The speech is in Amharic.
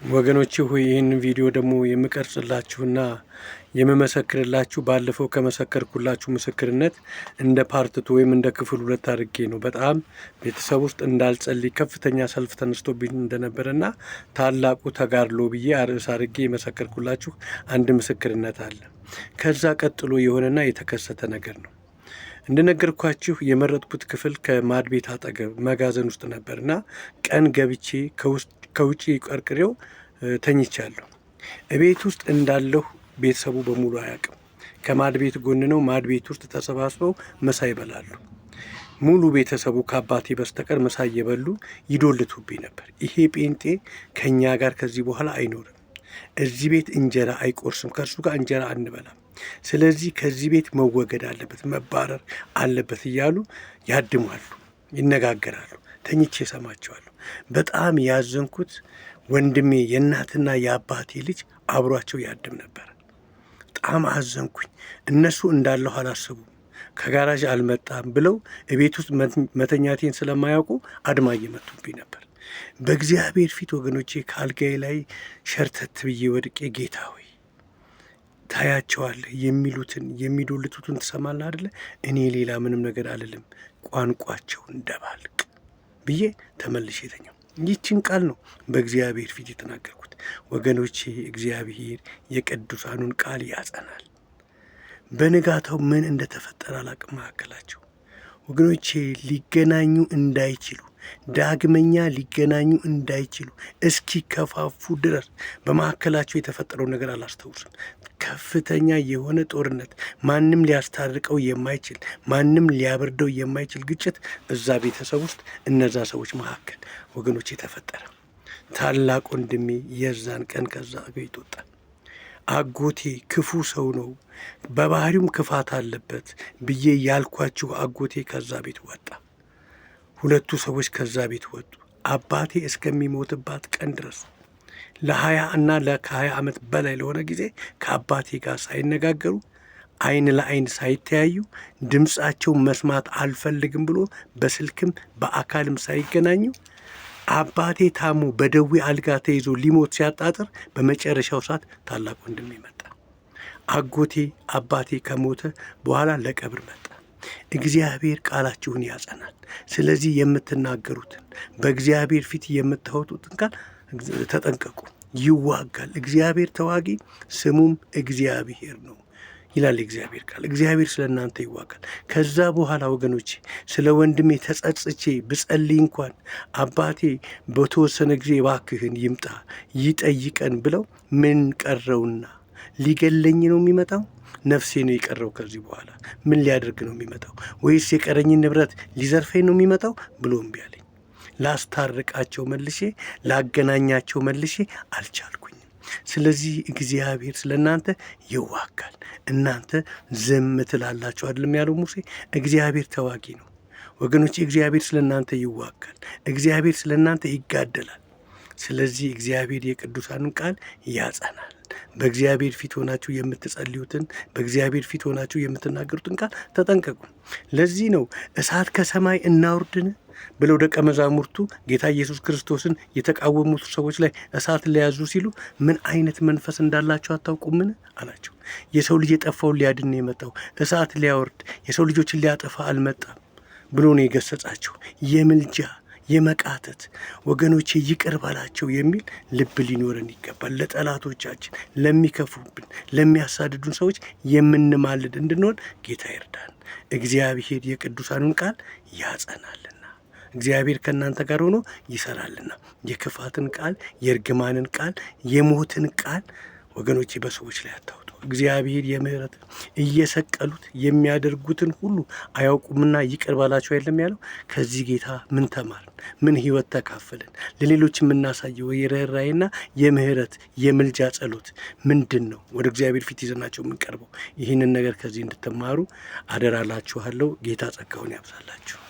ወገኖቼ ሆይ ይህን ቪዲዮ ደግሞ የምቀርጽላችሁና የምመሰክርላችሁ ባለፈው ከመሰከርኩላችሁ ምስክርነት እንደ ፓርት ወይም እንደ ክፍል 2 አድርጌ ነው። በጣም ቤተሰብ ውስጥ እንዳልጸልይ ከፍተኛ ሰልፍ ተነስቶብኝ እንደነበረና ታላቁ ተጋድሎ ብዬ አርዕስ አድርጌ የመሰከርኩላችሁ አንድ ምስክርነት አለ። ከዛ ቀጥሎ የሆነና የተከሰተ ነገር ነው። እንደነገርኳችሁ የመረጥኩት ክፍል ከማድ ቤት አጠገብ መጋዘን ውስጥ ነበርና ቀን ገብቼ ከውጪ ቀርቅሬው ተኝቻለሁ። እቤት ውስጥ እንዳለሁ ቤተሰቡ በሙሉ አያውቅም። ከማድ ቤት ጎን ነው። ማድ ቤት ውስጥ ተሰባስበው ምሳ ይበላሉ። ሙሉ ቤተሰቡ ከአባቴ በስተቀር ምሳ እየበሉ ይዶልቱብኝ ነበር። ይሄ ጴንጤ ከኛ ጋር ከዚህ በኋላ አይኖርም፣ እዚህ ቤት እንጀራ አይቆርስም፣ ከእርሱ ጋር እንጀራ አንበላም፣ ስለዚህ ከዚህ ቤት መወገድ አለበት፣ መባረር አለበት እያሉ ያድማሉ፣ ይነጋገራሉ። ተኝቼ ሰማቸዋለሁ። በጣም ያዘንኩት ወንድሜ የእናትና የአባቴ ልጅ አብሯቸው ያድም ነበር። በጣም አዘንኩኝ። እነሱ እንዳለሁ አላሰቡም። ከጋራዥ አልመጣም ብለው እቤት ውስጥ መተኛቴን ስለማያውቁ አድማ እየመቱብኝ ነበር። በእግዚአብሔር ፊት ወገኖቼ ከአልጋዬ ላይ ሸርተት ብዬ ወድቄ ጌታ ሆይ ታያቸዋለህ፣ የሚሉትን የሚዶልቱትን ትሰማለህ አይደለ? እኔ ሌላ ምንም ነገር አልልም፣ ቋንቋቸውን ደባልቅ ብዬ ተመልሼ ተኛው። ይህችን ቃል ነው በእግዚአብሔር ፊት የተናገርኩት። ወገኖቼ እግዚአብሔር የቅዱሳኑን ቃል ያጸናል። በንጋታው ምን እንደተፈጠረ አላቅም። መካከላቸው ወገኖቼ ሊገናኙ እንዳይችሉ ዳግመኛ ሊገናኙ እንዳይችሉ እስኪከፋፉ ድረስ በመካከላቸው የተፈጠረው ነገር አላስታውስም። ከፍተኛ የሆነ ጦርነት፣ ማንም ሊያስታርቀው የማይችል ማንም ሊያበርደው የማይችል ግጭት እዛ ቤተሰብ ውስጥ እነዛ ሰዎች መካከል ወገኖች የተፈጠረ። ታላቅ ወንድሜ የዛን ቀን ከዛ ቤት ወጣ። አጎቴ ክፉ ሰው ነው፣ በባህሪውም ክፋት አለበት ብዬ ያልኳችሁ አጎቴ ከዛ ቤት ወጣ። ሁለቱ ሰዎች ከዛ ቤት ወጡ። አባቴ እስከሚሞትባት ቀን ድረስ ለ20 እና ከ20 ዓመት በላይ ለሆነ ጊዜ ከአባቴ ጋር ሳይነጋገሩ አይን ለአይን ሳይተያዩ ድምፃቸው መስማት አልፈልግም ብሎ በስልክም በአካልም ሳይገናኙ አባቴ ታሞ በደዌ አልጋ ተይዞ ሊሞት ሲያጣጥር በመጨረሻው ሰዓት ታላቅ ወንድሜ መጣ። አጎቴ አባቴ ከሞተ በኋላ ለቀብር መጣ። እግዚአብሔር ቃላችሁን ያጸናል። ስለዚህ የምትናገሩትን በእግዚአብሔር ፊት የምታወጡትን ቃል ተጠንቀቁ። ይዋጋል። እግዚአብሔር ተዋጊ ስሙም እግዚአብሔር ነው ይላል እግዚአብሔር ቃል። እግዚአብሔር ስለ እናንተ ይዋጋል። ከዛ በኋላ ወገኖቼ ስለ ወንድሜ ተጸጽቼ ብጸልይ እንኳን አባቴ በተወሰነ ጊዜ እባክህን ይምጣ ይጠይቀን ብለው ምን ቀረውና ሊገለኝ ነው የሚመጣው? ነፍሴ ነው የቀረው። ከዚህ በኋላ ምን ሊያደርግ ነው የሚመጣው? ወይስ የቀረኝን ንብረት ሊዘርፈኝ ነው የሚመጣው ብሎ እምቢ አለኝ። ላስታርቃቸው መልሼ ላገናኛቸው መልሼ አልቻልኩኝም። ስለዚህ እግዚአብሔር ስለ እናንተ ይዋጋል፣ እናንተ ዝም ትላላችሁ አይደለም ያለው ሙሴ? እግዚአብሔር ተዋጊ ነው ወገኖች። እግዚአብሔር ስለ እናንተ ይዋጋል፣ እግዚአብሔር ስለ እናንተ ይጋደላል። ስለዚህ እግዚአብሔር የቅዱሳንን ቃል ያጸናል። በእግዚአብሔር ፊት ሆናችሁ የምትጸልዩትን በእግዚአብሔር ፊት ሆናችሁ የምትናገሩትን ቃል ተጠንቀቁ። ለዚህ ነው እሳት ከሰማይ እናውርድን ብለው ደቀ መዛሙርቱ ጌታ ኢየሱስ ክርስቶስን የተቃወሙት ሰዎች ላይ እሳት ሊያዙ ሲሉ ምን አይነት መንፈስ እንዳላቸው አታውቁምን አላቸው። የሰው ልጅ የጠፋውን ሊያድን ነው የመጣው፣ እሳት ሊያወርድ የሰው ልጆችን ሊያጠፋ አልመጣም ብሎ ነው የገሰጻቸው። የምልጃ የመቃተት ወገኖቼ ይቅር ባላቸው የሚል ልብ ሊኖረን ይገባል። ለጠላቶቻችን፣ ለሚከፉብን፣ ለሚያሳድዱን ሰዎች የምንማልድ እንድንሆን ጌታ ይርዳን። እግዚአብሔር የቅዱሳኑን ቃል ያጸናልና እግዚአብሔር ከእናንተ ጋር ሆኖ ይሰራልና የክፋትን ቃል፣ የእርግማንን ቃል፣ የሞትን ቃል ወገኖቼ በሰዎች ላይ አታውጡ። እግዚአብሔር የምህረት እየሰቀሉት የሚያደርጉትን ሁሉ አያውቁምና ይቅር ባላቸው አይደለም ያለው? ከዚህ ጌታ ምን ተማርን? ምን ህይወት ተካፈልን? ለሌሎች የምናሳየው የርኅራኄና የምህረት የምልጃ ጸሎት ምንድን ነው? ወደ እግዚአብሔር ፊት ይዘናቸው የምንቀርበው ይህንን ነገር ከዚህ እንድትማሩ አደራላችኋለሁ። ጌታ ጸጋውን ያብዛላችሁ።